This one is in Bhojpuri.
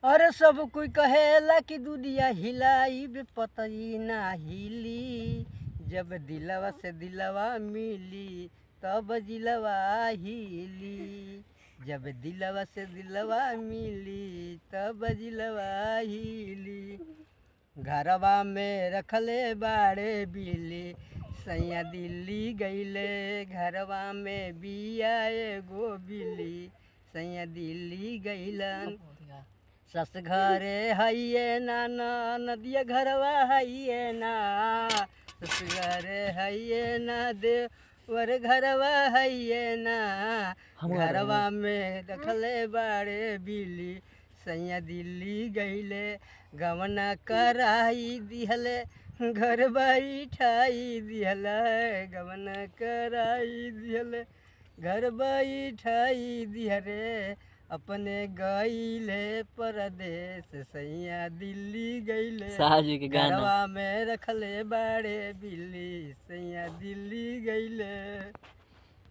अरे सब कोई कहेला कि दुनिया हिलाई बे पतई ना हिली। जब दिलवा से दिलवा मिली तब जिलवा हिली। जब दिलवा से दिलवा मिली तब जिलवा हिली। घरवा में रखले बाड़े बिल्ली सैया दिल्ली गईले। घरवा में बिया एगो बिल्ली सैया दिल्ली गईलन। सस घरे हइये ना नदिया घरवा हइये ना। सस घरे हइये ना देवर घरवा हइये ना। घरवा में रखले बाड़े बिल्ली सैया दिल्ली गईले। गवना कराई दिहले घर बैठाई दिहले। गवना कराई दिहले घर बैठाई दिहरे। अपने गईले परदेश सैया दिल्ली गईले। साहजी के गाना घरवा में रखले बाड़े बिल्ली सैया दिल्ली गईले।